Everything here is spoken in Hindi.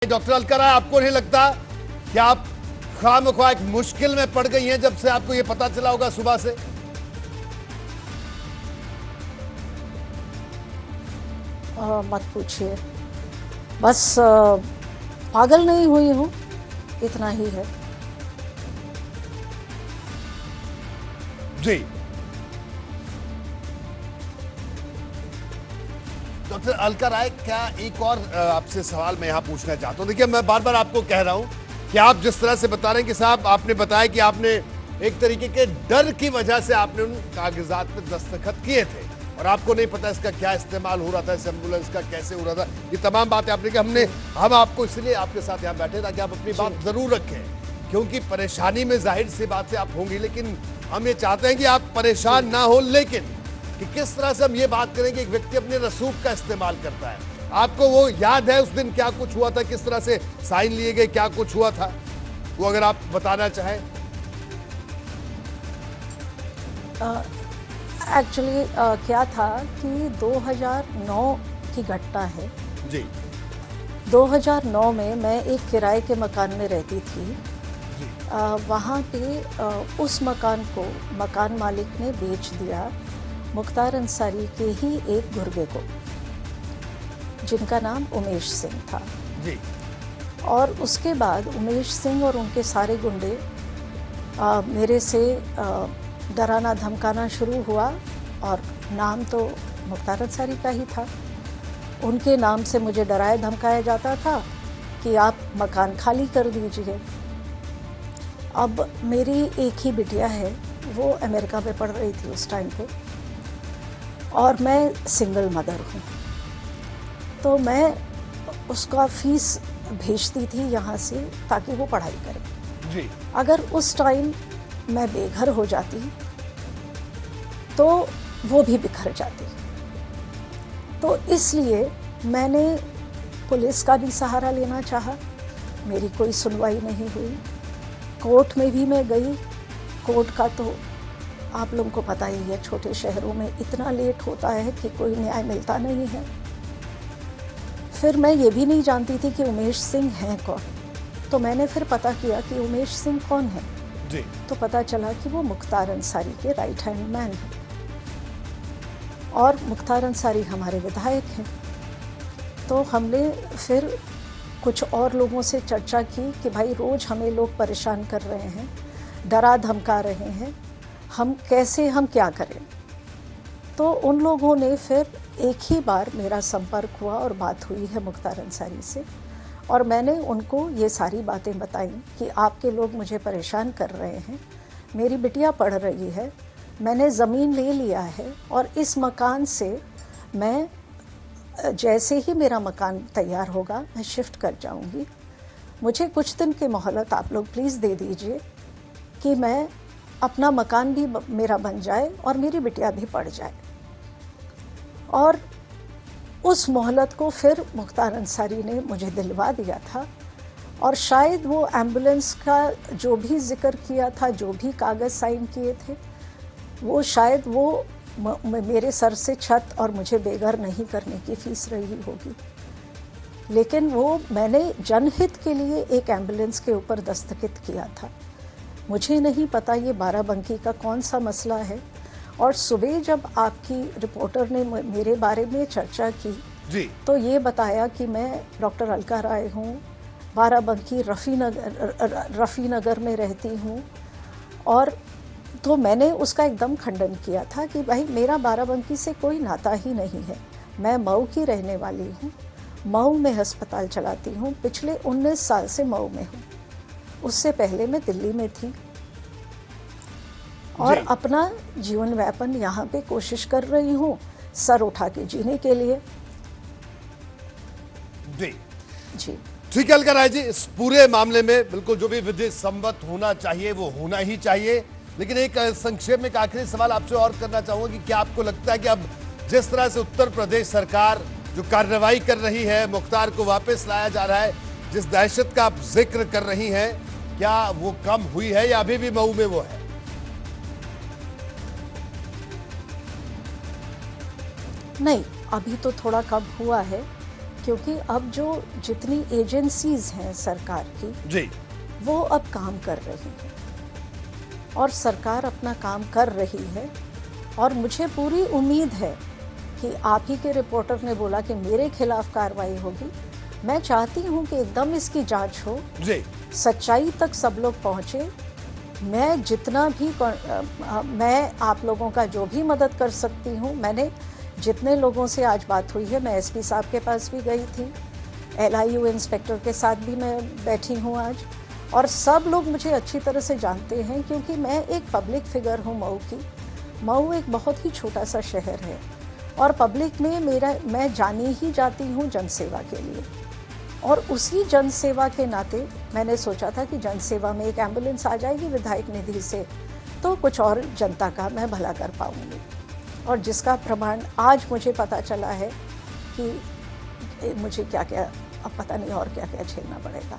डॉक्टर अलका राय, आपको नहीं लगता कि आप खामख्वाह एक मुश्किल में पड़ गई हैं जब से आपको ये पता चला होगा सुबह से? मत पूछिए, बस पागल नहीं हुई हूँ, इतना ही है। जी डॉक्टर अलका राय, क्या एक और आपसे सवाल मैं यहाँ पूछना चाहता हूँ। देखिए, मैं बार बार आपको कह रहा हूँ कि आप जिस तरह से बता रहे हैं कि साहब, आपने बताया कि आपने एक तरीके के डर की वजह से आपने उन कागजात पे दस्तखत किए थे और आपको नहीं पता इसका क्या इस्तेमाल हो रहा था, इस एम्बुलेंस का कैसे हो रहा था, ये तमाम बातें आपने की। हम आपको इसलिए आपके साथ यहाँ बैठे ताकि आप अपनी बात जरूर रखें, क्योंकि परेशानी में जाहिर सी बात से आप होंगी, लेकिन हम ये चाहते हैं कि आप परेशान ना हो, लेकिन कि किस तरह से हम ये बात करें कि एक व्यक्ति अपने रसूख का इस्तेमाल करता है। आपको वो याद है उस दिन क्या कुछ हुआ था, किस तरह से साइन लिए गए, क्या कुछ हुआ था, वो अगर आप बताना चाहें। एक्चुअली क्या था कि 2009 की घटना है जी। 2009 में मैं एक किराए के मकान में रहती थी। वहाँ पे उस मकान को मकान मालिक ने बेच दिया मुख्तार अंसारी के ही एक गुर्गे को, जिनका नाम उमेश सिंह था जी। और उसके बाद उमेश सिंह और उनके सारे गुंडे मेरे से डराना धमकाना शुरू हुआ, और नाम तो मुख्तार अंसारी का ही था। उनके नाम से मुझे डराया धमकाया जाता था कि आप मकान खाली कर दीजिए। अब मेरी एक ही बिटिया है, वो अमेरिका में पढ़ रही थी उस टाइम पे, और मैं सिंगल मदर हूँ, तो मैं उसका फीस भेजती थी यहाँ से ताकि वो पढ़ाई करे जी। अगर उस टाइम मैं बेघर हो जाती तो वो भी बिखर जाती। तो इसलिए मैंने पुलिस का भी सहारा लेना चाहा, मेरी कोई सुनवाई नहीं हुई। कोर्ट में भी मैं गई, कोर्ट का तो आप लोगों को पता ही है, छोटे शहरों में इतना लेट होता है कि कोई न्याय मिलता नहीं है। फिर मैं ये भी नहीं जानती थी कि उमेश सिंह हैं कौन, तो मैंने फिर पता किया कि उमेश सिंह कौन है जी। तो पता चला कि वो मुख्तार अंसारी के राइट हैंड मैन हैं, और मुख्तार अंसारी हमारे विधायक हैं। तो हमने फिर कुछ और लोगों से चर्चा की कि भाई रोज़ हमें लोग परेशान कर रहे हैं, डरा धमका रहे हैं, हम क्या करें। तो उन लोगों ने फिर एक ही बार मेरा संपर्क हुआ और बात हुई है मुख्तार अंसारी से, और मैंने उनको ये सारी बातें बताई कि आपके लोग मुझे परेशान कर रहे हैं, मेरी बिटिया पढ़ रही है, मैंने ज़मीन ले लिया है, और इस मकान से मैं जैसे ही मेरा मकान तैयार होगा मैं शिफ्ट कर जाऊंगी। मुझे कुछ दिन की मोहलत आप लोग प्लीज़ दे दीजिए कि मैं अपना मकान भी मेरा बन जाए और मेरी बिटिया भी पढ़ जाए। और उस मोहलत को फिर मुख्तार अंसारी ने मुझे दिलवा दिया था, और शायद वो एम्बुलेंस का जो भी जिक्र किया था, जो भी कागज़ साइन किए थे, वो शायद वो मेरे सर से छत और मुझे बेघर नहीं करने की फीस रही होगी, लेकिन वो मैंने जनहित के लिए एक एम्बुलेंस के ऊपर दस्तखत किया था। मुझे नहीं पता ये बाराबंकी का कौन सा मसला है, और सुबह जब आपकी रिपोर्टर ने मेरे बारे में चर्चा की जी। तो ये बताया कि मैं डॉक्टर अलका राय हूँ, बाराबंकी रफ़ी नगर में रहती हूँ, और तो मैंने उसका एकदम खंडन किया था कि भाई मेरा बाराबंकी से कोई नाता ही नहीं है, मैं मऊ की रहने वाली हूँ, मऊ में अस्पताल चलाती हूँ, पिछले 19 साल से मऊ में हूँ, उससे पहले मैं दिल्ली में थी, और अपना जीवन व्यापन यहाँ पे कोशिश कर रही हूँ सर उठा के जीने के लिए। जी जी ठीक है अलका राय जी, इस पूरे मामले में बिल्कुल जो भी विधि सम्मत होना चाहिए वो होना ही चाहिए, लेकिन एक संक्षेप में एक आखिरी सवाल आपसे और करना चाहूंगा कि क्या आपको लगता है कि अब जिस तरह से उत्तर प्रदेश सरकार जो कार्रवाई कर रही है, मुख्तार को वापस लाया जा रहा है, जिस दहशत का आप जिक्र कर रही हैं, क्या वो कम हुई है या अभी भी मऊ में वो है? नहीं, अभी तो थोड़ा कम हुआ है, क्योंकि अब जो जितनी एजेंसीज हैं सरकार की जी, वो अब काम कर रही हैं और सरकार अपना काम कर रही है। और मुझे पूरी उम्मीद है कि आप ही के रिपोर्टर ने बोला कि मेरे खिलाफ कार्रवाई होगी। मैं चाहती हूँ कि एकदम इसकी जांच हो, जी, सच्चाई तक सब लोग पहुँचे। मैं जितना भी मैं आप लोगों का जो भी मदद कर सकती हूँ, मैंने जितने लोगों से आज बात हुई है, मैं एसपी साहब के पास भी गई थी, LIU इंस्पेक्टर के साथ भी मैं बैठी हूँ आज, और सब लोग मुझे अच्छी तरह से जानते हैं क्योंकि मैं एक पब्लिक फिगर हूँ मऊ की। मऊ एक बहुत ही छोटा सा शहर है और पब्लिक में मैं जानी ही जाती हूँ जनसेवा के लिए। और उसी जनसेवा के नाते मैंने सोचा था कि जनसेवा में एक एम्बुलेंस आ जाएगी विधायक निधि से, तो कुछ और जनता का मैं भला कर पाऊँगी। और जिसका प्रमाण आज मुझे पता चला है कि मुझे क्या क्या, अब पता नहीं और क्या क्या झेलना पड़ेगा।